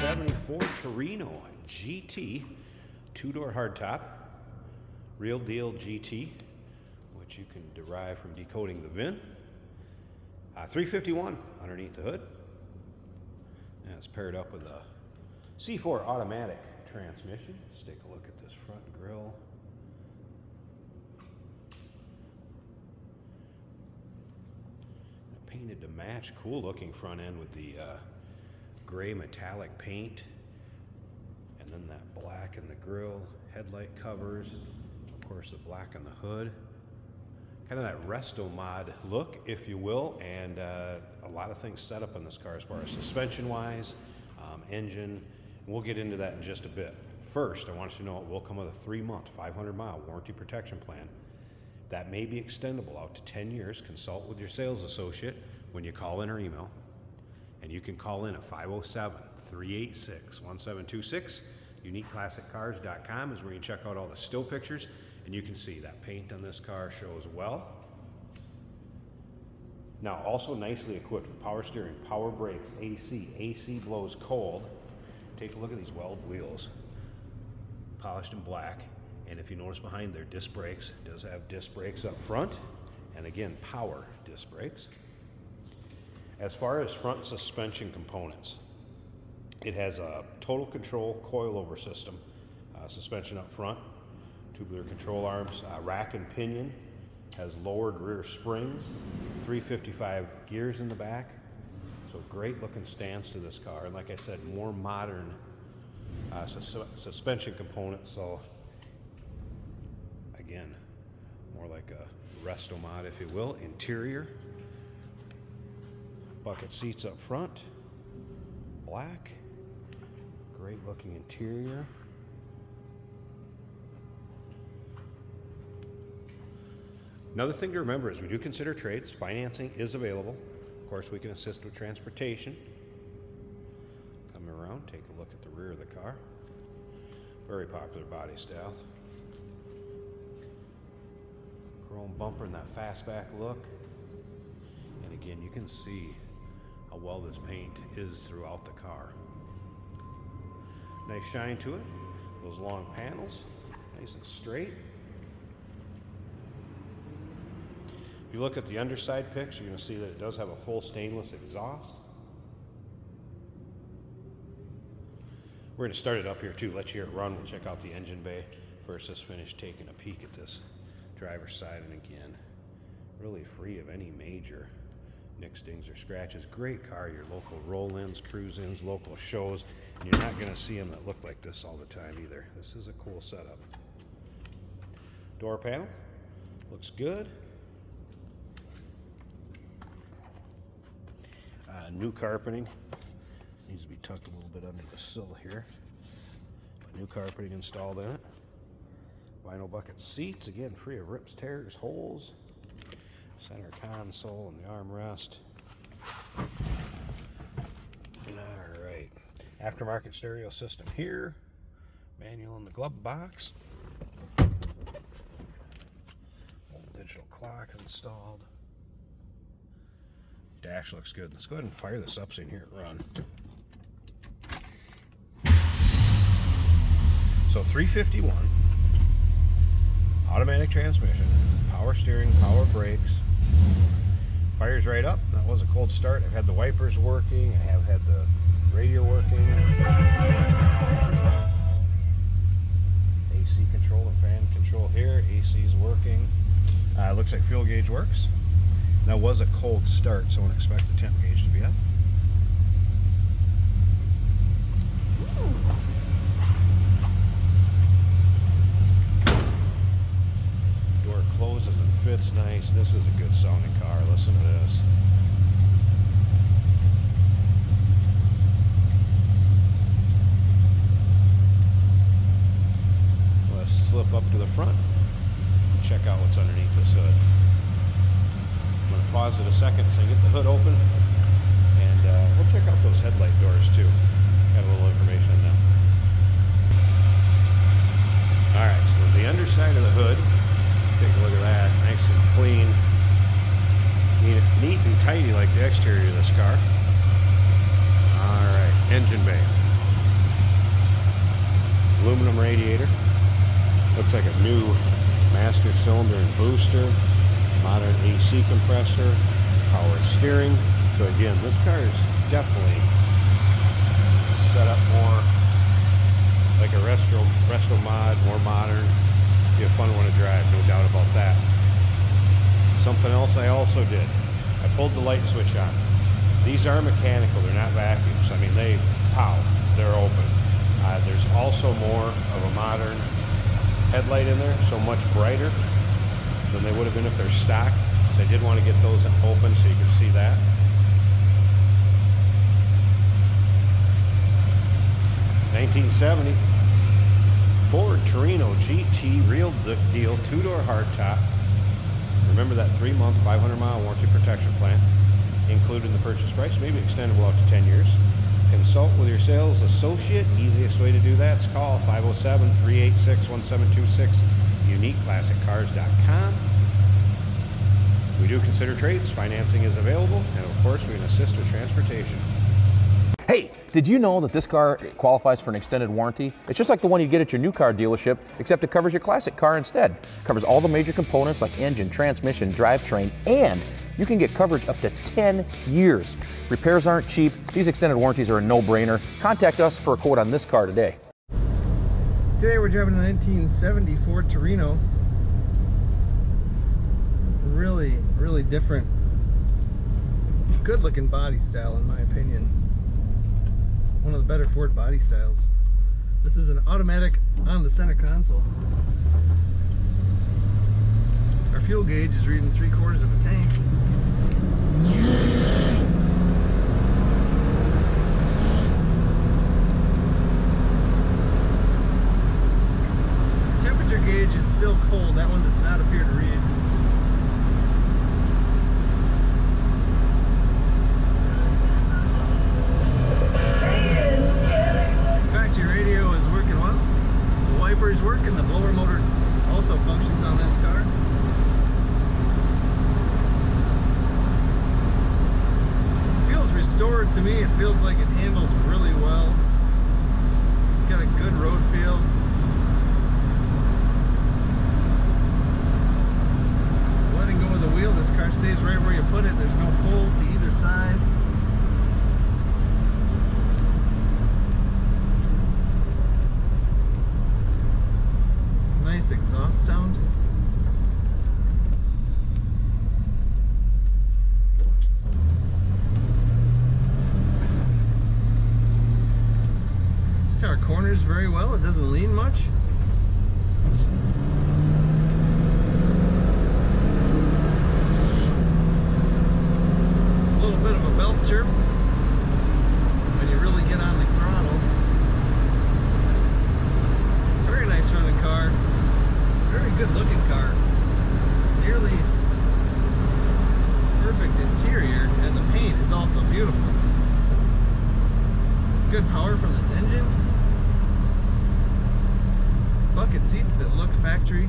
1974 Torino GT, two-door hardtop, real deal GT, which you can derive from decoding the VIN. 351 underneath the hood. And it's paired up with a C4 automatic transmission. Let's take a look at this front grille. Painted to match, cool looking front end with the gray metallic paint, and then that black in the grille, headlight covers, of course the black on the hood. Kind of that resto mod look, if you will, and a lot of things set up in this car as far as suspension wise, engine, and we'll get into that in just a bit. First, I want you to know it will come with a 3-month, 500-mile warranty protection plan. That may be extendable out to 10 years. Consult with your sales associate when you call in or email. And you can call in at 507-386-1726. UniqueClassicCars.com is where you can check out all the still pictures. And you can see that paint on this car shows well. Now, also nicely equipped with power steering, power brakes, AC. AC blows cold. Take a look at these weld wheels. Polished in black. And if you notice behind there, disc brakes. It does have disc brakes up front. And again, power disc brakes. As far as front suspension components, it has a total control coilover system, suspension up front, tubular control arms, rack and pinion, has lowered rear springs, 355 gears in the back. So great looking stance to this car. And like I said, more modern suspension components. So again, more like a resto mod, if you will. Interior, bucket seats up front, black, great looking interior. Another thing to remember is we do consider trades. Financing is available. Of course, we can assist with transportation. Coming around, take a look at the rear of the car. Very popular body style. Chrome bumper and that fastback look. And again, you can see how well this paint is throughout the car. Nice shine to it. Those long panels, nice and straight. If you look at the underside pics, you're going to see that it does have a full stainless exhaust. We're going to start it up here too. Let you hear it run. We'll check out the engine bay. First, let's finish taking a peek at this driver's side. And again, really free of any major nicks, dings, or scratches. Great car. Your local roll-ins, cruise-ins, local shows. And you're not going to see them that look like this all the time either. This is a cool setup. Door panel looks good. New carpeting. Needs to be tucked a little bit under the sill here. But new carpeting installed in it. Vinyl bucket seats, again free of rips, tears, holes. Center console and the armrest. Alright. Aftermarket stereo system here. Manual in the glove box. Old digital clock installed. Dash looks good. Let's go ahead and fire this up so you can hear it run. So 351, automatic transmission, power steering, power brakes, fires right up. That was a cold start. I've had the wipers working. I have had the radio working. AC control and fan control here. AC is working. Looks like fuel gauge works. That was a cold start, so I wouldn't expect the temp gauge to be up. Door closes and fits nice. This is a good sounding car. Listen to this. Let's slip up to the front and check out what's underneath this hood. I'm going to pause it a second so I get the hood open, and we'll check out those headlight doors too. Got a little information on them. Alright, so the underside of the hood, take a look at that, nice and clean. Neat and tidy like the exterior of this car. Alright, engine bay. aluminum radiator. Looks like a new master cylinder and booster, modern AC compressor, power steering. So again, this car is definitely set up more like a retro mod, more modern. Be a fun one to drive, no doubt about that. Something else I also did, I pulled the light switch on. These are mechanical, they're not vacuums. I mean, they're open. There's also more of a modern headlight in there, so much brighter than they would have been if they're stock. So I did want to get those open so you can see that. '70 Ford Torino GT real deal 2-door hardtop. Remember that 3-month, 500-mile warranty protection plan included in the purchase price, maybe extendable out to 10 years. Consult with your sales associate. Easiest way to do that is call 507-386-1726, uniqueclassiccars.com. We do consider trades. Financing is available, and of course, we can assist with transportation. Hey, did you know that this car qualifies for an extended warranty? It's just like the one you get at your new car dealership, except it covers your classic car instead. It covers all the major components like engine, transmission, drivetrain, and you can get coverage up to 10 years. Repairs aren't cheap. These extended warranties are a no-brainer. Contact us for a quote on this car today. Today we're driving a 1970 Ford Torino. Really different, good looking body style in my opinion. One of the better Ford body styles. This is an automatic on the center console. Our fuel gauge is reading 3/4 of a tank. Temperature gauge is still cold. That one does not appear to read. Factory radio is working well. The wipers work and the blower motor also functions on this car. Feels restored to me. It feels like it handles really well. Got a good road feel. Letting go of the wheel, this car stays right where you put it. There's no pull to either side. Nice exhaust sound. This car corners very well. It doesn't lean much. A little bit of a belt chirp when you really get on the throttle. Very nice running car. Very good looking car. Nearly perfect interior, and the paint is also beautiful. Good power from this engine. Bucket seats that look factory.